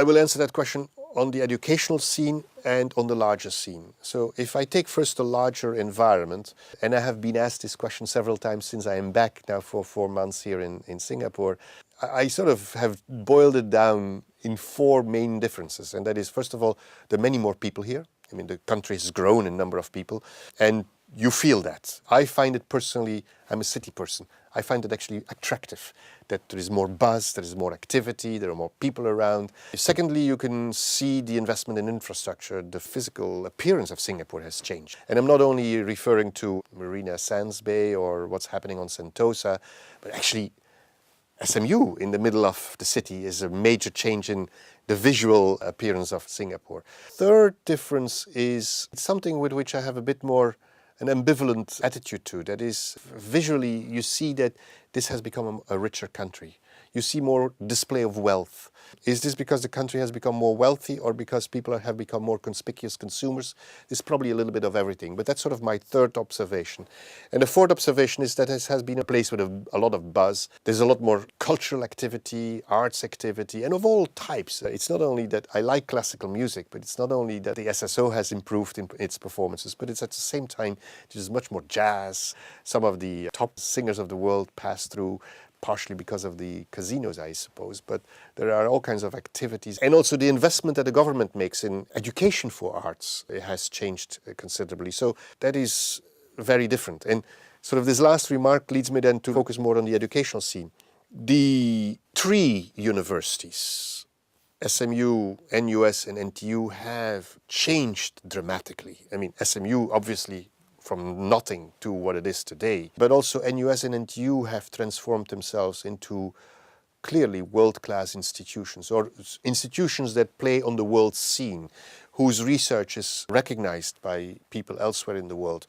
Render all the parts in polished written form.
I will answer that question on the educational scene and on the larger scene. So if I take first the larger environment, and I have been asked this question several times since I am back now for 4 months here in Singapore, I sort of have boiled it down in 4 main differences. And that is, first of all, there are many more people here. I mean, the country has grown in number of people, and you feel that. I find it personally, I'm a city person, I find it actually attractive that there is more buzz, there is more activity, there are more people around. Secondly, you can see the investment in infrastructure. The physical appearance of Singapore has changed. And I'm not only referring to Marina Sands Bay or what's happening on Sentosa, but actually SMU in the middle of the city is a major change in the visual appearance of Singapore. Third difference is something with which I have a bit more an ambivalent attitude to. That is, visually you see that this has become a richer country. You see more display of wealth. Is this because the country has become more wealthy or because people have become more conspicuous consumers? It's probably a little bit of everything, but that's sort of my third observation. And the fourth observation is that this has been a place with a lot of buzz. There's a lot more cultural activity, arts activity, and of all types. It's not only that I like classical music, but it's not only that the SSO has improved in its performances, but it's at the same time there's much more jazz. Some of the top singers of the world pass through, partially because of the casinos, I suppose, but there are all kinds of activities. And also the investment that the government makes in education for arts has changed considerably. So that is very different. And sort of this last remark leads me then to focus more on the educational scene. The 3 universities, SMU, NUS and NTU, have changed dramatically. I mean, SMU obviously from nothing to what it is today. But also NUS and NTU have transformed themselves into clearly world-class institutions, or institutions that play on the world scene, whose research is recognized by people elsewhere in the world.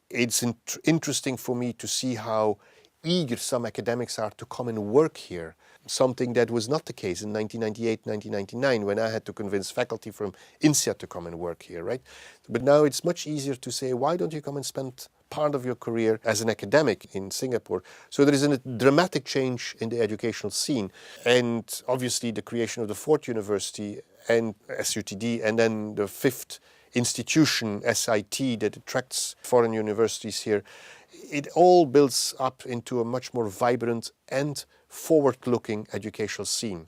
It's interesting for me to see how eager some academics are to come and work here. Something that was not the case in 1998, 1999, when I had to convince faculty from INSEAD to come and work here, right? But now it's much easier to say, why don't you come and spend part of your career as an academic in Singapore? So there is a dramatic change in the educational scene. And obviously the creation of the 4th university and SUTD, and then the 5th institution, SIT, that attracts foreign universities here, it all builds up into a much more vibrant and forward-looking educational scene.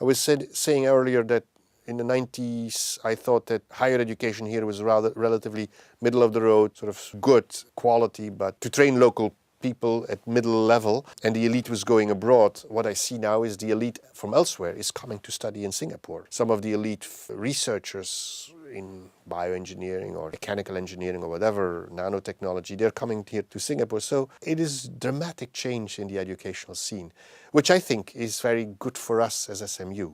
I was saying earlier that in the 90s, I thought that higher education here was rather relatively middle of the road, sort of good quality, but to train local people at middle level, and the elite was going abroad. What I see now is the elite from elsewhere is coming to study in Singapore. Some of the elite researchers in bioengineering or mechanical engineering or whatever, nanotechnology, they're coming here to Singapore. So it is dramatic change in the educational scene, which I think is very good for us as SMU.